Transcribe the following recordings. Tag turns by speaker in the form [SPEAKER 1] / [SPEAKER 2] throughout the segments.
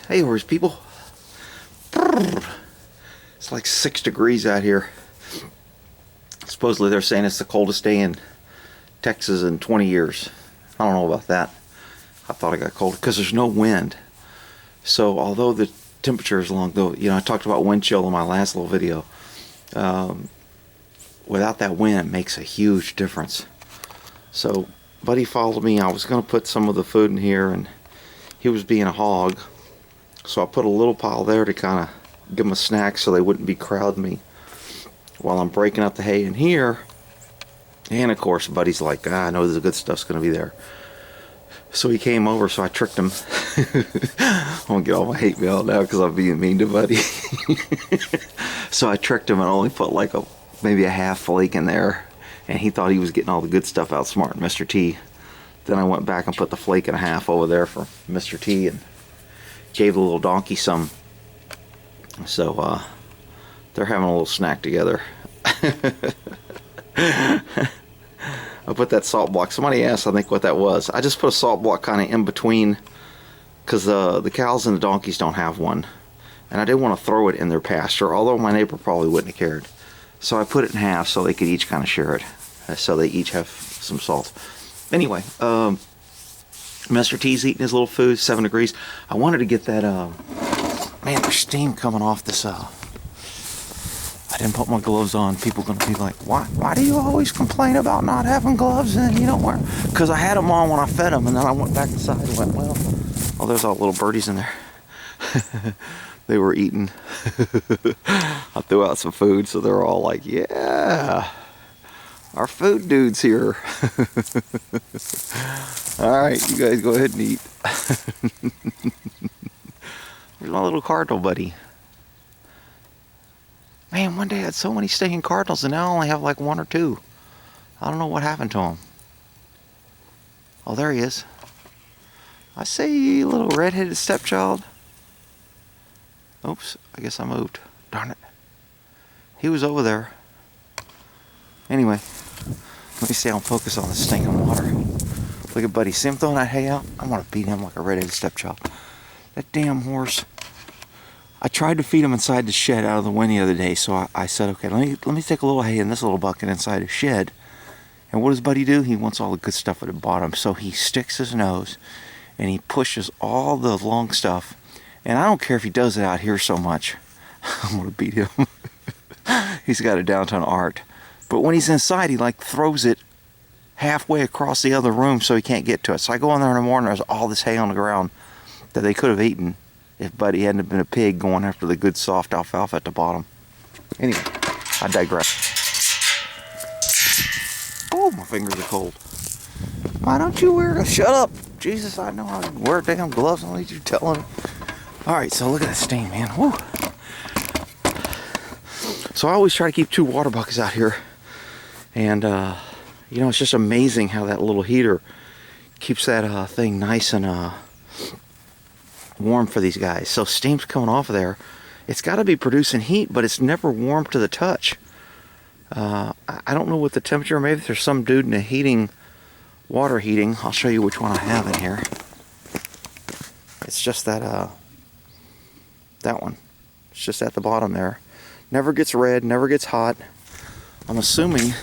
[SPEAKER 1] Hey, horse people. It's like 6 degrees out here. Supposedly they're saying it's the coldest day in Texas in 20 years. I don't know about that. I thought it got cold because there's no wind. So although the temperature is long, though, I talked about wind chill in my last little video. Without that wind, it makes a huge difference. So buddy followed me. I was going to put some of the food in here, and he was being a hog. So I put a little pile there to kind of give them a snack so they wouldn't be crowding me while I'm breaking up the hay in here. And of course, buddy's like, I know the good stuff's going to be there. So he came over, so I tricked him. I'm going to get all my hate mail now because I'm being mean to buddy. So I tricked him and only put like maybe a half flake in there. And he thought he was getting all the good stuff out smart, Mr. T. Then I went back and put the flake and a half over there for Mr. T and gave the little donkey some. So they're having a little snack together. I put that salt block. Somebody asked, I think, what that was. I just put a salt block kind of in between because the cows and the donkeys don't have one. And I didn't want to throw it in their pasture, although my neighbor probably wouldn't have cared. So I put it in half so they could each kind of share it. So they each have some salt. Anyway, Mr. T's eating his little food, 7 degrees. I wanted to get that, man, there's steam coming off this, I didn't put my gloves on. People are going to be like, why do you always complain about not having gloves and you don't wear? Because I had them on when I fed them, and then I went back inside and went, well, oh, there's all little birdies in there. They were eating. I threw out some food, so they're all like, yeah, our food dude's here. All right, you guys go ahead and eat. Where's my little cardinal buddy? Man, one day I had so many stinking cardinals, and now I only have like 1 or 2. I don't know what happened to them. Oh, there he is. I see, little red-headed stepchild. Oops, I guess I moved. Darn it. He was over there. Anyway, let me stay on focus on this stinking water. Look at buddy. See him throwing that hay out? I'm going to beat him like a red-headed stepchild. That damn horse. I tried to feed him inside the shed out of the wind the other day, so I said, okay, let me take a little hay in this little bucket inside the shed. And what does buddy do? He wants all the good stuff at the bottom. So he sticks his nose and he pushes all the long stuff. And I don't care if he does it out here so much. I'm going to beat him. He's got a downtown art. But when he's inside, he like throws it halfway across the other room so he can't get to it. So I go in there in the morning, there's all this hay on the ground that they could have eaten if buddy hadn't been a pig going after the good soft alfalfa at the bottom. Anyway, I digress. Oh, my fingers are cold. Why don't you wear a... Shut up! Jesus, I know how to wear damn gloves. I don't need you telling me. Alright, so look at that steam, man. Woo. So I always try to keep 2 water buckets out here. And, it's just amazing how that little heater keeps that thing nice and warm for these guys. So steam's coming off of there. It's got to be producing heat, but it's never warm to the touch. I don't know what the temperature. Maybe there's some dude in a water heating. I'll show you which one I have in here. It's just that that one. It's just at the bottom there. Never gets red, never gets hot. I'm assuming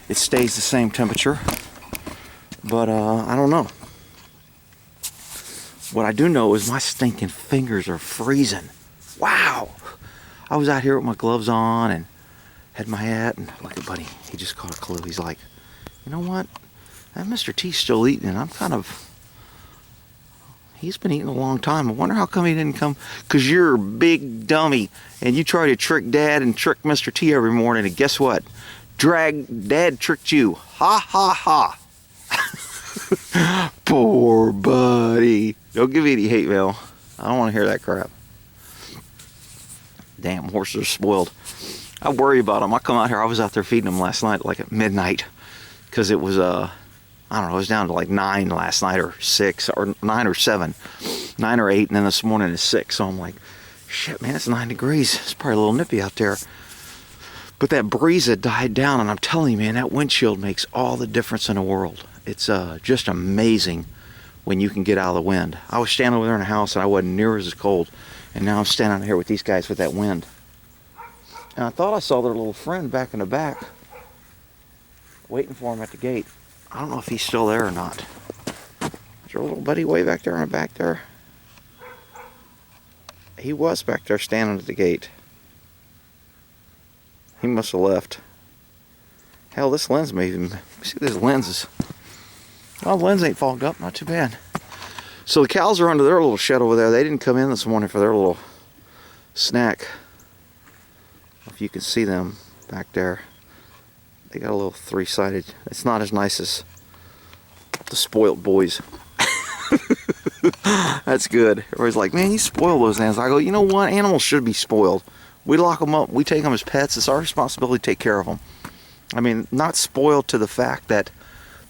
[SPEAKER 1] it stays the same temperature, but I don't know. What I do know is my stinking fingers are freezing. Wow! I was out here with my gloves on and had my hat, and look at buddy. He just caught a clue. He's like, you know what? That Mr. T's still eating, and I'm kind of... He's been eating a long time. I wonder how come he didn't come. Because you're a big dummy, and you try to trick Dad and trick Mr. T every morning, and guess what? Dad tricked you. Ha, ha, ha. Poor buddy. Don't give me any hate mail. I don't want to hear that crap. Damn, horses are spoiled. I worry about them. I come out here. I was out there feeding them last night, like at midnight, because it was I don't know. It was down to like 9 last night, or 6, or 9 or 7, 9 or 8, and then this morning is 6. So I'm like, shit, man, it's 9 degrees. It's probably a little nippy out there. But that breeze had died down, and I'm telling you, man, that windshield makes all the difference in the world. It's just amazing when you can get out of the wind. I was standing over there in the house and I wasn't near as cold, and now I'm standing here with these guys with that wind. And I thought I saw their little friend back in the back, waiting for him at the gate. I don't know if he's still there or not. Is your little buddy way back there in the back there? He was back there standing at the gate. He must have left. Hell, this lens may even... See, this lens is... Well, the lens ain't fogged up. Not too bad. So the cows are under their little shed over there. They didn't come in this morning for their little snack. If you can see them back there. They got a little three-sided. It's not as nice as the spoiled boys. That's good. Everybody's like, man, you spoil those animals. I go, you know what? Animals should be spoiled. We lock them up. We take them as pets. It's our responsibility to take care of them. I mean, not spoiled to the fact that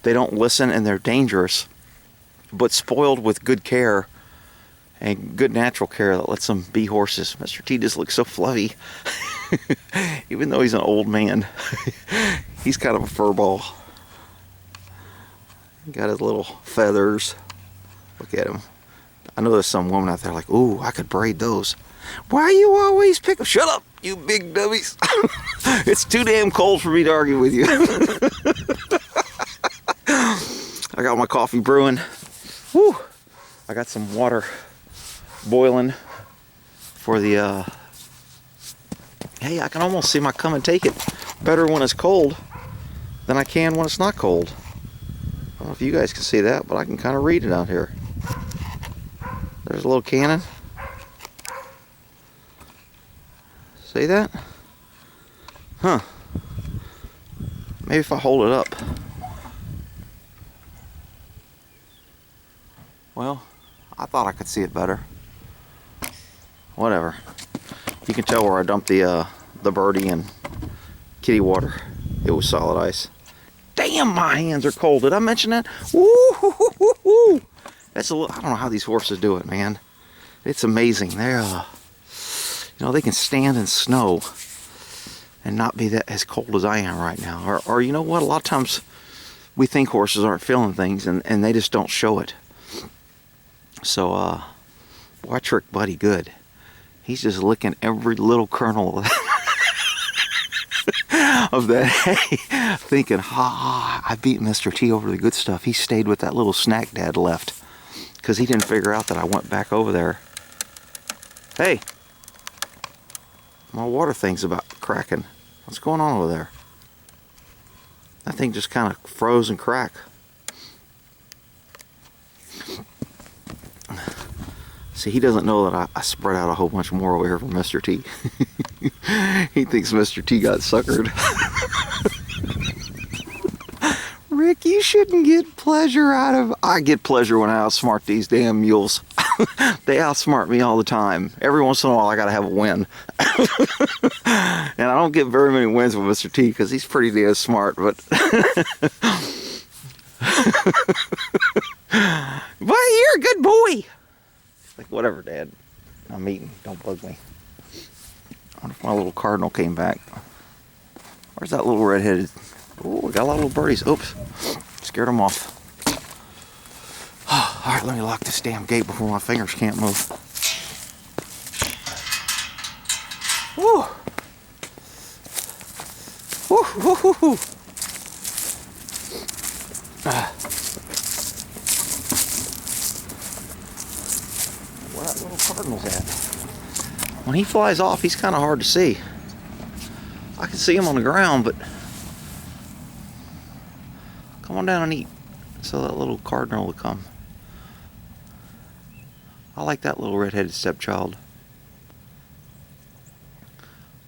[SPEAKER 1] they don't listen and they're dangerous, but spoiled with good care and good natural care that lets them be horses. Mr. T just looks so fluffy. Even though he's an old man, he's kind of a furball. Got his little feathers. Look at him. I know there's some woman out there like, ooh, I could braid those. Why you always pick them? Shut up, you big dummies. It's too damn cold for me to argue with you. I got my coffee brewing. Woo. I got some water boiling for the, hey, I can almost see my come and take it better when it's cold than I can when it's not cold. I don't know if you guys can see that, but I can kind of read it out here. There's a little cannon. See that? Huh. Maybe if I hold it up. Well, I thought I could see it better. Whatever. You can tell where I dumped the birdie and kitty water. It was solid ice. Damn, my hands are cold. Did I mention that? Woo-hoo-hoo-hoo-hoo. That's a little, I don't know how these horses do it, man. It's amazing. They're, you know, they can stand in snow and not be that as cold as I am right now. Or you know what? A lot of times we think horses aren't feeling things, and they just don't show it. So, boy, I tricked Buddy good. He's just licking every little kernel of that hay, thinking, I beat Mr. T over the good stuff. He stayed with that little snack Dad left because he didn't figure out that I went back over there. Hey, my water thing's about cracking. What's going on over there? That thing just kind of froze and cracked. See, he doesn't know that I spread out a whole bunch more over here for Mr. T. He thinks Mr. T got suckered. Rick, you shouldn't get pleasure out of... I get pleasure when I outsmart these damn mules. They outsmart me all the time. Every once in a while I gotta have a win. And I don't get very many wins with Mr. T because he's pretty damn smart, but... But you're a good boy. Like, whatever, Dad. I'm eating. Don't bug me. I wonder if my little cardinal came back. Where's that little redheaded? Oh, we got a lot of little birdies. Oops. Scared them off. Alright, let me lock this damn gate before my fingers can't move. Woo! Woo, woo, woo, woo. Where that little cardinal's at. When he flies off, he's kind of hard to see. I can see him on the ground, but come on down and eat so that little cardinal will come. I like that little red-headed stepchild.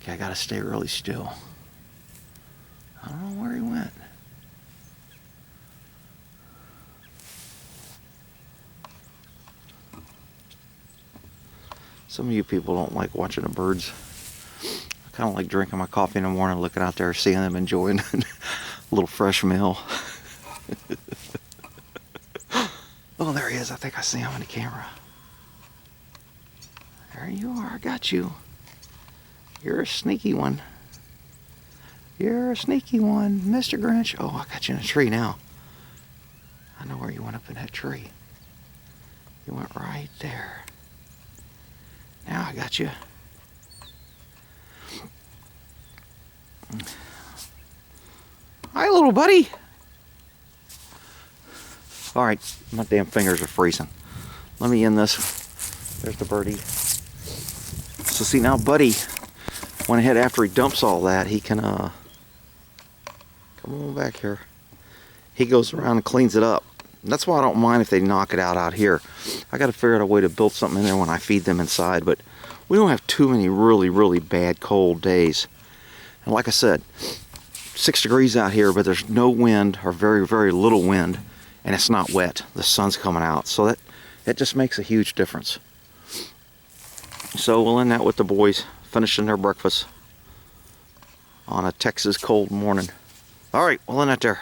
[SPEAKER 1] Okay, I gotta stay really still. I don't know where he went. Some of you people don't like watching the birds. I kind of like drinking my coffee in the morning, looking out there, seeing them enjoying a little fresh meal. Oh, there he is. I think I see him in the camera. There you are. I got you. You're a sneaky one. You're a sneaky one, Mr. Grinch. Oh, I got you in a tree now. I know where you went up in that tree. You went right there. Now I got you. Hi, little buddy. All right, my damn fingers are freezing. Let me end this. There's the birdie. So see, now Buddy went ahead after he dumps all that, he can, come on back here. He goes around and cleans it up. That's why I don't mind if they knock it out here. I got to figure out a way to build something in there when I feed them inside, but we don't have too many really, really bad cold days. And like I said, 6 degrees out here, but there's no wind or very, very little wind, and it's not wet. The sun's coming out, so that just makes a huge difference. So we'll end that with the boys finishing their breakfast on a Texas cold morning. All right, we'll end that there.